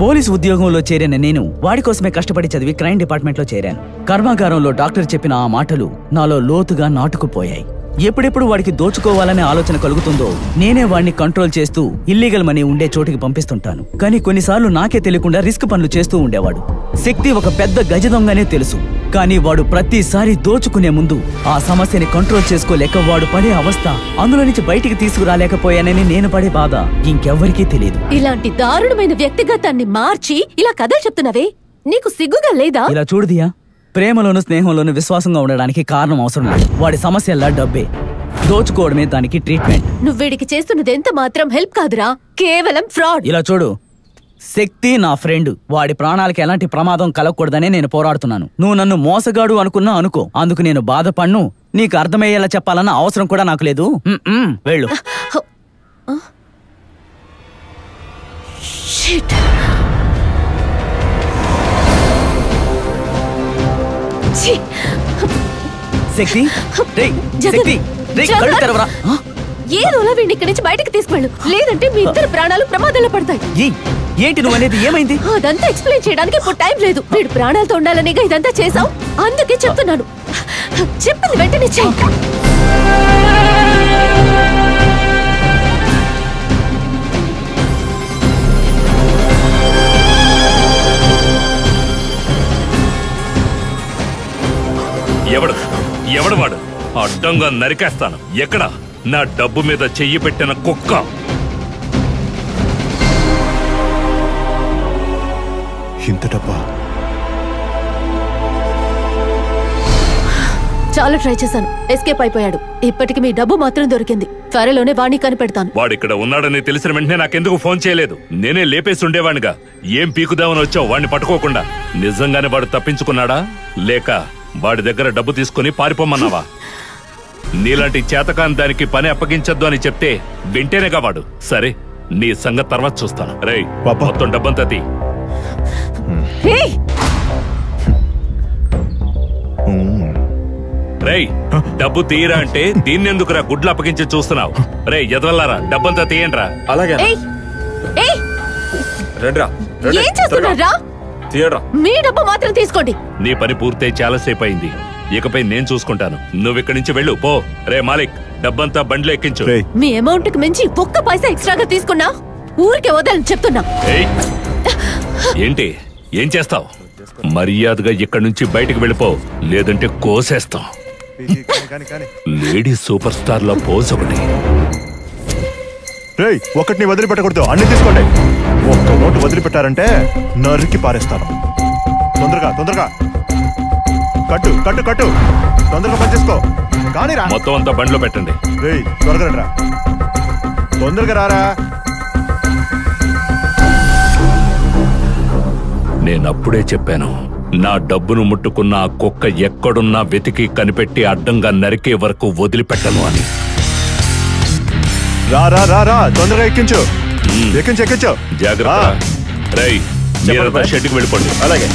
Police ఉద్యోగంలో చేరిన నేను వాడి కోసమే కష్టపడి చదివి క్రైమ్ డిపార్ట్మెంట్లో చేరాను. కర్మాగారంలో డాక్టర్ చెప్పిన ఆ మాటలు నాలో లోతుగా నాటుకుపోయాయి. ఎప్పుడెప్పుడు వాడికి దోచుకోవాలనే ఆలోచన కలుగుతుందో నేనే వాడిని కంట్రోల్ చేస్తూ ఇల్లీగల్ మనీ ఉండే చోటికి పంపిస్తుంటాను. కానీ కొన్నిసార్లు నాకే తెలియకుండా రిస్క్ పనులు చేస్తూ ఉండేవాడు. శక్తి ఒక పెద్ద గజ దొంగనే తెలుసు, కానీ వాడు ప్రతిసారి దోచుకునే ముందు ఆ సమస్యని కంట్రోల్ చేసుకోలేక వాడు పడే అవస్థ, అందులో నుంచి బయటికి తీసుకురాలేకపోయానని నేను పడే బాధ ఇంకెవ్వరికీ తెలియదు. ఇలాంటి దారుణమైన వ్యక్తిగతాన్ని మార్చి ఇలా కథలు చెప్తున్నావే, నీకు సిగ్గుగా లేదా? ఇలా చూడదియా, ప్రేమలోను స్నేహంలోను విశ్వాసంగా ఉండడానికి కారణం అవసరం లేదు. వాడి సమస్యల్లా డబ్బే, దోచుకోవడమే దానికి ట్రీట్మెంట్. నువ్వు వీడికి చేస్తున్నది ఎంత మాత్రం హెల్ప్ కాదురా, కేవలం ఫ్రాడ్. ఇలా చూడు, శక్తి నా ఫ్రెండ్. వాడి ప్రాణాలకి ఎలాంటి ప్రమాదం కలగకూడదనే నేను పోరాడుతున్నాను. నువ్వు నన్ను మోసగాడు అనుకున్నా అనుకో, అందుకు నేను బాధపడ్ను. నీకు అర్థమయ్యేలా చెప్పాలన్న అవసరం కూడా నాకు లేదు. వెళ్ళు. శక్తి, ఏదోలా వీడిని ఇక్కడి నుంచి బయటకు తీసుకెళ్ళు, లేదంటే మీ ఇద్దరు ప్రాణాలు ప్రమాదంలో పడతాయి. ఏంటి నువ్వు అనేది? ఏమైంది? అదంతా ఎక్స్ప్లెయిన్ చేయడానికి ఇప్పుడు టైం లేదు. వీడు ప్రాణాలతో ఉండాలనేగా ఇదంతా చేసావు, అందుకే చెప్తున్నాను. చెప్పింది వెంటనే చెయ్యి. ఎవడు వాడు? అడ్డంగా నరికేస్తాను. ఎక్కడ? నా డబ్బు మీద చెయ్యి పెట్టిన కుక్క. ఇంత డబ్బా? చాలా ట్రై చేశాను, ఎస్కేప్ అయిపోయాడు. ఇప్పటికి మీ డబ్బు మాత్రం దొరికింది. త్వరలోనే వాణ్ణి కనిపెడతాను. వాడిక్కడ ఉన్నాడని తెలిసిన వెంటనే నాకెందుకు ఫోన్ చేయలేదు? నేనే లేపేసి ఉండేవాడిగా. ఏం పీకుదామని వచ్చావు వాడిని పట్టుకోకుండా? నిజంగానే వాడు తప్పించుకున్నాడా, లేక వాడి దగ్గర డబ్బు తీసుకుని పారిపోమన్నావా? నీలాంటి చేతకాని దానికి పని అప్పగించద్దు అని చెప్తే వింటేనేగా వాడు. సరే, నీ సంగతి తర్వాత చూస్తాను. రేయ్, మొత్తం డబ్బంతా తీ. రేయ్, డబ్బు తీయరా అంటే దీన్నెందుకురా గుడ్లు అప్పగించి చూస్తున్నావు? రే ఎదవల్లారా, డబ్బంతా తీయండి రా. అలాగే మీ డబ్బు మాత్రం తీసుకోండి. నీ పని పూర్తయి చాలాసేపు అయింది, ఇకపై నేను చూసుకుంటాను. నువ్వు ఇక్కడి నుంచి వెళ్ళు పో. రే మాలిక్, డబ్బంతా బండ్లో ఎక్కించు. మీ అమౌంట్ కి మించి ఒక్క పైసా ఎక్స్ట్రాగా తీసుకున్నా ఊరికే వదలని చెప్తున్నా. ఏంటి, ఏం చేస్తావు? మర్యాదగా ఇక్కడి నుంచి బయటకు వెళ్ళిపో, లేదంటే కోసేస్తాం. లేడీ సూపర్ స్టార్ లో పోజ్ ఒకటి. ఒకటిని వదిలిపెట్టకూడదు, అన్ని తీసుకోండి. ఒక్క నోటు వదిలిపెట్టారంటే నరికి పారేస్తాను. తొందరగా తొందరగా కట్టు కట్టు కట్టు, తొందరగా పనిచేసుకో. కానీ రా, మొత్తం అంతా బండ్లో పెట్టండి. త్వరగా రా, తొందరగా రారా. నేనప్పుడే చెప్పాను, నా డబ్బును ముట్టుకున్న ఆ కుక్క ఎక్కడున్నా వెతికి కనిపెట్టి అడ్డంగా నరికే వరకు వదిలిపెట్టను అని. రా రా రా రా, తొందరగా ఎక్కించు. ఎక్కించు ఎక్కించు. జాగ్రత్త. రై, మీరంతా షెడ్కి వెళ్ళిపోండి. అలాగే.